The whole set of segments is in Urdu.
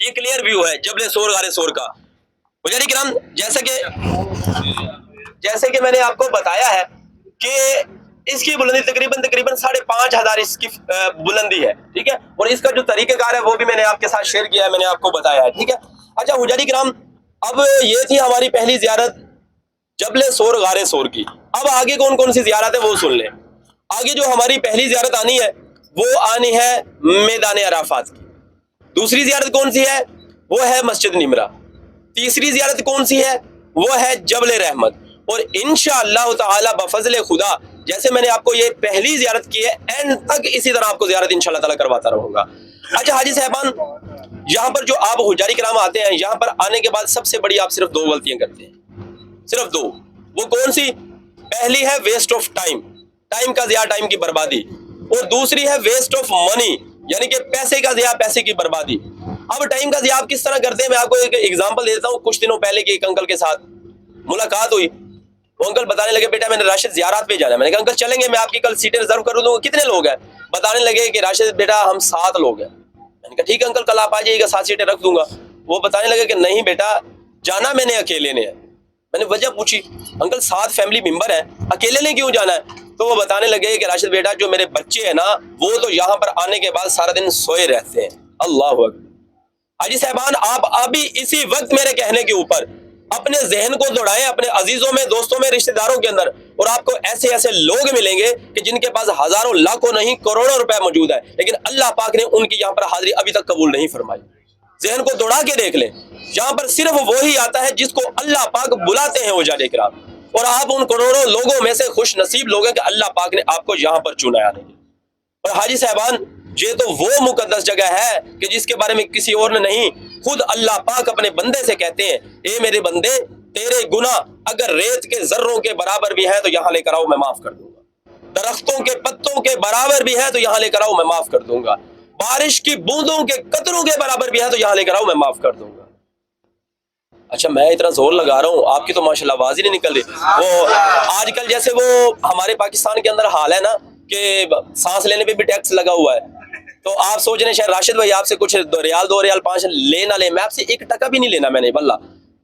یہ کلیئر ویو ہے جبل سور غار سور کا. مجاہدین کرام جیسے کہ میں نے آپ کو بتایا ہے کہ اس کی بلندی تقریباً 5,500 اس کی بلندی ہے, ٹھیک ہے, اور اس کا جو طریقہ کار ہے وہ بھی میں نے آپ کے ساتھ شیئر کیا ہے, میں نے آپ کو بتایا ہے, ٹھیک ہے. اچھا مجاہدین کرام, اب یہ تھی ہماری پہلی زیارت جبل سور غار سور کی. اب آگے کون کون سی زیارت ہے وہ سن لیں. آگے جو ہماری پہلی زیارت آنی ہے وہ آنی ہے میدان عرفات کی. دوسری زیارت کون سی ہے وہ ہے مسجد نمرہ. تیسری زیارت کون سی ہے وہ ہے جبل رحمت. اور انشاءاللہ تعالی بفضل خدا جیسے میں نے آپ کو یہ پہلی زیارت کی ہے اینڈ تک اسی طرح آپ کو زیارت انشاءاللہ تعالی کرواتا رہوں گا. اچھا حاجی صاحبان, یہاں پر جو آپ حجاری کرام آتے ہیں, یہاں پر آنے کے بعد سب سے بڑی آپ صرف 2 غلطیاں کرتے ہیں, صرف 2. وہ کون سی؟ پہلی ہے ویسٹ آف ٹائم, ٹائم کا ضیاع, ٹائم کی بربادی. اور دوسری ہے ویسٹ آف منی, یعنی کہ پیسے کا ضیاع, پیسے کی بربادی. اب ٹائم کا ضیاع آپ کس طرح کرتے ہیں, میں آپ کو ایک ایگزامپل دیتا ہوں. کچھ دنوں پہلے کی ایک انکل کے ساتھ ملاقات ہوئی. وہ انکل بتانے لگے بیٹا میں نے راشد زیارات پہ جانا ہے. میں نے کہا انکل چلیں گے, میں آپ کی کل سیٹیں ریزرو کر دوں گا. کتنے لوگ ہیں؟ بتانے لگے کہ راشد بیٹا ہم 7 لوگ ہیں. میں نے کہا ٹھیک ہے انکل, کل آپ آ جائیے گا, 7 سیٹیں رکھ دوں گا. وہ بتانے لگے کہ نہیں بیٹا جانا میں نے اکیلے نے ہے. میں نے وجہ پوچھی, انکل 7 فیملی ممبر ہیں, اکیلے نے کیوں جانا ہے؟ تو وہ بتانے لگے کہ راشد بیٹا جو میرے بچے ہیں نا وہ تو یہاں پر آنے کے بعد سارا دن سوئے رہتے ہیں. اللہ اکبر. حاجی صاحبان آپ ابھی اسی وقت میرے کہنے کے اوپر اپنے ذہن کو دوڑائیں اپنے عزیزوں میں, دوستوں میں, رشتہ داروں کے اندر, اور آپ کو ایسے ایسے لوگ ملیں گے کہ جن کے پاس ہزاروں لاکھوں نہیں کروڑوں روپے موجود ہے, لیکن اللہ پاک نے ان کی یہاں پر حاضری ابھی تک قبول نہیں فرمائی. ذہن کو دوڑا کے دیکھ لیں, یہاں پر صرف وہی آتا ہے جس کو اللہ پاک بلاتے ہیں حجاج کرام, اور آپ ان کروڑوں لوگوں میں سے خوش نصیب لوگ ہیں کہ اللہ پاک نے آپ کو یہاں پر چنا ہے. اور حاجی صاحبان یہ تو وہ مقدس جگہ ہے کہ جس کے بارے میں کسی اور نے نہیں, خود اللہ پاک اپنے بندے سے کہتے ہیں اے میرے بندے تیرے گناہ اگر ریت کے ذروں کے برابر بھی ہے تو یہاں لے کر آؤ میں معاف کر دوں گا, درختوں کے پتوں کے برابر بھی ہے تو یہاں لے کر آؤ میں معاف کر دوں گا, بارش کی بوندوں کے قطروں کے برابر بھی ہے تو یہاں لے کر آؤ میں معاف کر دوں گا. اچھا میں اتنا زور لگا رہا ہوں, آپ کی تو ماشاءاللہ آواز ہی نہیں نکل رہی. وہ آج کل جیسے وہ ہمارے پاکستان کے اندر حال ہے نا کہ سانس لینے پہ بھی ٹیکس لگا ہوا ہے, تو آپ سوچ رہے ہیں شاید راشد بھائی آپ سے کچھ 2 ریال 2 ریال 5 لے نہ لیں, میں آپ سے 1 ٹکا بھی نہیں لینا میں نے بلّہ,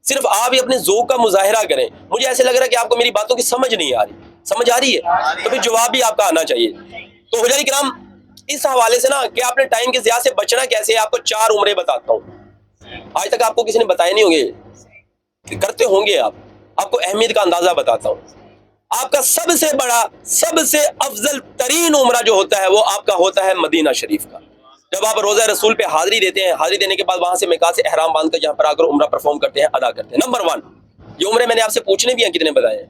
صرف آپ ہی اپنے ذوق کا مظاہرہ کریں. مجھے ایسے لگ رہا ہے کہ آپ کو میری باتوں کی سمجھ نہیں آ رہی, سمجھ آ رہی ہے تو پھر جواب بھی آپ کا آنا چاہیے. تو حجاج کرام اس حوالے سے نا کہ آپ نے ٹائم کے ضیاع سے بچنا کیسے ہے, آپ کو 4 عمرے بتاتا ہوں. آج تک آپ کو کسی نے بتائے نہیں ہوں گے, کرتے ہوں گے آپ کو اہمیت کا اندازہ بتاتا ہوں. آپ کا سب سے بڑا سب سے افضل ترین عمرہ جو ہوتا ہے وہ آپ کا ہوتا ہے مدینہ شریف کا. جب آپ روزہ رسول پہ حاضری دیتے ہیں, حاضری دینے کے بعد وہاں سے میقات سے احرام باندھ کر یہاں پر آ کر عمرہ پرفارم کرتے ہیں, ادا کرتے ہیں. نمبر 1 یہ عمرے میں نے آپ سے پوچھنے بھی ہیں کتنے بتائے ہیں.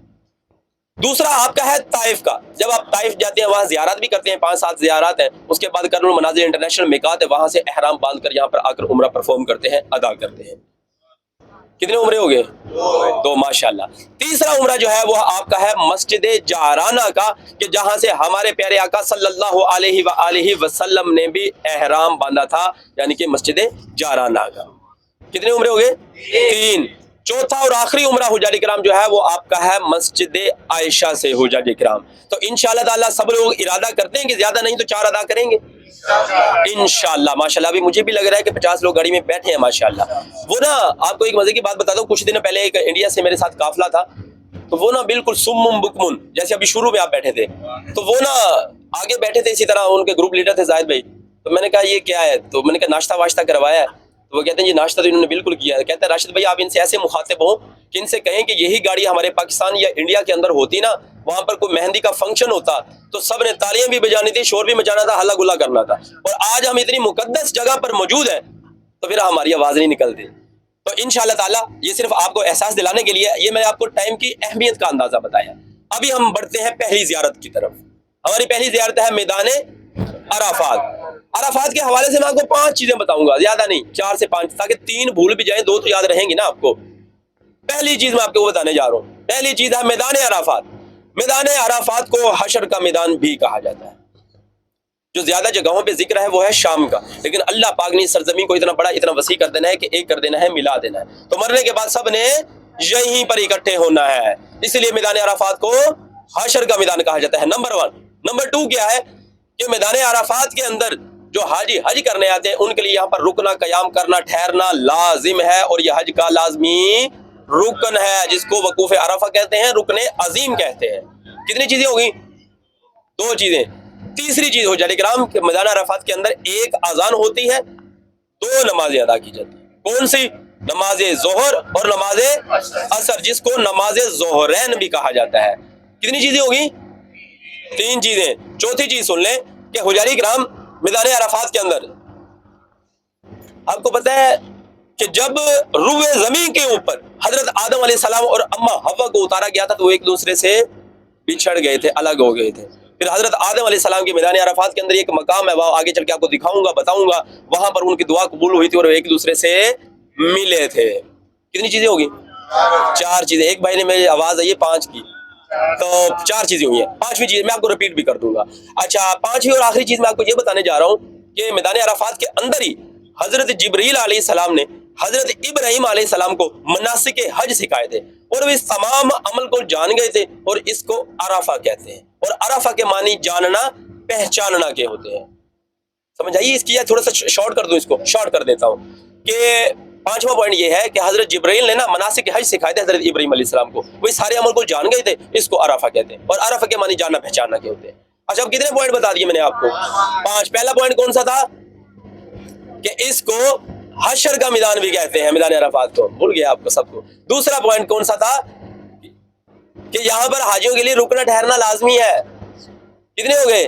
دوسرا آپ کا ہے طائف کا, جب آپ طائف جاتے ہیں وہاں زیارات بھی کرتے ہیں, 5-7 زیارات ہیں. اس کے بعد کرن المنازل انٹرنیشنل میقات ہے, وہاں سے احرام باندھ کر یہاں پر آ کر عمرہ پرفارم کرتے ہیں, ادا کرتے ہیں. کتنے عمرے ہو گئے؟ 2 ماشاءاللہ. تیسرا عمرہ جو ہے وہ آپ کا ہے مسجد جعرانہ کا, کہ جہاں سے ہمارے پیارے آقا صلی اللہ علیہ وآلہ وسلم نے بھی احرام باندھا تھا, یعنی کہ مسجد جعرانہ کا. کتنے عمرے ہو گئے؟ 3. چوتھا اور آخری عمرہ حجاج کرام جو ہے وہ آپ کا ہے مسجد عائشہ سے حجاج کرام. تو انشاءاللہ تعالی سب لوگ ارادہ کرتے ہیں کہ زیادہ نہیں تو 4 ادا کریں گے انشاءاللہ. ماشاءاللہ ابھی مجھے بھی لگ رہا ہے کہ 50 لوگ گاڑی میں بیٹھے ہیں ماشاءاللہ. وہ نا آپ کو ایک مزے کی بات بتا دوں, کچھ دن پہلے ایک انڈیا سے میرے ساتھ قافلہ تھا, تو وہ نا بالکل سمم بکمن, جیسے ابھی شروع میں آپ بیٹھے تھے, تو وہ نا آگے بیٹھے تھے, اسی طرح ان کے گروپ لیڈر تھے زاہد بھائی. تو میں نے کہا یہ کیا ہے, تو میں نے کہا ناشتہ واشتہ کروایا ہے. تو وہ کہتے ہیں جی ناشتہ تو انہوں نے بالکل کیا ہے. کہتے ہیں راشد بھائی آپ ان سے ایسے مخاطب ہوں کہ ان سے کہیں کہ یہی گاڑی ہمارے پاکستان یا انڈیا کے اندر ہوتی نا, وہاں پر کوئی مہندی کا فنکشن ہوتا تو سب نے تالیاں بھی بجانی تھی, شور بھی مچانا تھا, ہلا گلا کرنا تھا. اور آج ہم اتنی مقدس جگہ پر موجود ہیں تو پھر ہماری آواز نہیں نکلتی. تو انشاءاللہ تعالی یہ صرف آپ کو احساس دلانے کے لیے یہ میں نے آپ کو ٹائم کی اہمیت کا اندازہ بتایا. ابھی ہم بڑھتے ہیں پہلی زیارت کی طرف. ہماری پہلی زیارت ہے میدان عرفات. عرفات کے حوالے سے میں آپ کو 5 چیزیں بتاؤں گا, زیادہ نہیں, 4 سے 5, تاکہ 3 بھول بھی جائیں, 2 تو یاد رہیں گی نا آپ کو. پہلی چیز میں آپ کو بتانے جا رہا ہوں, پہلی چیز ہے میدان عرفات. میدان عرفات کو حشر کا میدان بھی کہا جاتا ہے. جو زیادہ جگہوں پہ ذکر ہے وہ ہے شام کا, لیکن اللہ پاک نے اس سرزمین کو اتنا بڑا اتنا وسیع کر دینا ہے کہ ایک کر دینا ہے, ملا دینا ہے. تو مرنے کے بعد سب نے یہیں پر اکٹھے ہونا ہے, اس لیے میدان عرفات کو حشر کا میدان کہا جاتا ہے. نمبر 1. نمبر 2 کیا ہے کہ میدان عرفات کے اندر جو حاجی حج کرنے آتے ہیں ان کے لیے یہاں پر رکنا، قیام کرنا، ٹھہرنا لازم ہے، اور یہ حج کا لازمی رکن ہے جس کو وقوف عرفہ کہتے ہیں، رکن عظیم کہتے ہیں۔ کتنی چیزیں ہوگی؟ 2 چیزیں۔ تیسری چیز حجاج کرام کے میدان عرفات کے اندر ایک اذان ہوتی ہے، 2 نمازیں ادا کی جاتی ہیں۔ کون سی؟ نماز ظہر اور نماز عصر، جس کو نماز ظہرین بھی کہا جاتا ہے۔ کتنی چیزیں ہوگی؟ 3 چیزیں۔ چوتھی چیز سن لیں کہ حجاج کرام میدان عرفات کے اندر آپ کو پتہ ہے کہ جب روئے زمین کے اوپر حضرت آدم علیہ السلام اور اما حوا کو اتارا گیا تھا تو وہ ایک دوسرے سے بچھڑ گئے تھے، الگ ہو گئے تھے۔ پھر حضرت آدم علیہ السلام کے میدان عرفات کے اندر ایک مقام ہے، وہ آگے چل کے آپ کو دکھاؤں گا، بتاؤں گا، وہاں پر ان کی دعا قبول ہوئی تھی اور وہ ایک دوسرے سے ملے تھے۔ کتنی چیزیں ہوگی؟ 4 چیزیں۔ ایک بھائی نے میری آواز آئی ہے 5 کی، تو 4 چیزیں ہوئی ہیں۔ 5ویں چیز میں آپ کو ریپیٹ بھی کر دوں گا۔ اچھا، 5ویں اور آخری چیز میں آپ کو یہ بتانے جا رہا ہوں کہ میدان عرفات کے اندر ہی حضرت جبرائیل علیہ السلام نے حضرت ابراہیم علیہ السلام کو مناسک حج سکھائے تھے، اور وہ اس تمام عمل کو جان گئے تھے، اور اس کو عرفہ کہتے ہیں۔ اور عرفہ کے معنی جاننا، پہچاننا کے ہوتے ہیں۔ سمجھ آئیے اس کی؟ یا تھوڑا سا شارٹ کر دوں، اس کو شارٹ کر دیتا ہوں کہ 5واں پوائنٹ یہ ہے کہ حضرت جبرائیل نے مناسک حج سکھائے تھے حضرت ابراہیم علیہ السلام کو، وہ سارے عمل کو جان گئے تھے، اس کو عرفہ کہتے ہیں، اور عرفہ کے معنی جاننا پہچاننا کے ہوتے ہیں۔ اچھا، اب کتنے پوائنٹ بتا دیے میں نے آپ کو؟ 5۔ پہلا پوائنٹ کون سا تھا؟ کہ اس کو حشر کا میدان بھی کہتے ہیں، میدان عرفات کو، بھول گیا آپ کو سب کو۔ دوسرا پوائنٹ کون سا تھا؟ کہ یہاں پر حاجیوں کے لیے رکنا ٹھہرنا لازمی ہے۔ کتنے ہو گئے؟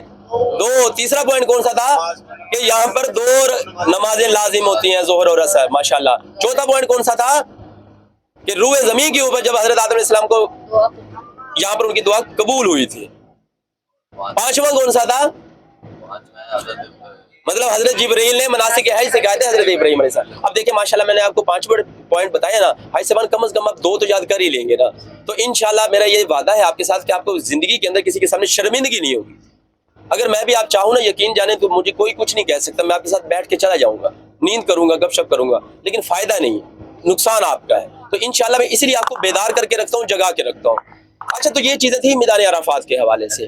2۔ تیسرا پوائنٹ کون سا تھا؟ کہ یہاں پر 2 نمازیں لازم ہوتی ہیں، ظہر اور عصر، ماشاءاللہ۔ چوتھا پوائنٹ کون سا تھا؟ کہ روئے زمین کے اوپر جب حضرت آدم علیہ السلام کو یہاں پر ان کی دعا قبول ہوئی تھی۔ 5واں کون سا تھا؟ مطلب حضرت جبرائیل نے مناسک حج سکھائے تھے حضرت ابراہیم علیہ السلام۔ اب دیکھیں ماشاءاللہ میں نے آپ کو 5 پوائنٹ بتایا نا، حج سے کم از کم آپ 2 تو یاد کر ہی لیں گے نا۔ تو انشاءاللہ میرا یہ وعدہ ہے آپ کے ساتھ کہ آپ کو زندگی کے اندر کسی کے سامنے شرمندگی نہیں ہوگی۔ اگر میں بھی آپ چاہوں نا، یقین جانیں تو مجھے کوئی کچھ نہیں کہہ سکتا، میں آپ کے ساتھ بیٹھ کے چلا جاؤں گا، نیند کروں گا، گپ شپ کروں گا، لیکن فائدہ نہیں ہے، نقصان آپ کا ہے۔ تو انشاءاللہ میں اسی لیے آپ کو بیدار کر کے رکھتا ہوں، جگا کے رکھتا ہوں۔ اچھا، تو یہ چیزیں تھی میدان عرفات کے حوالے سے۔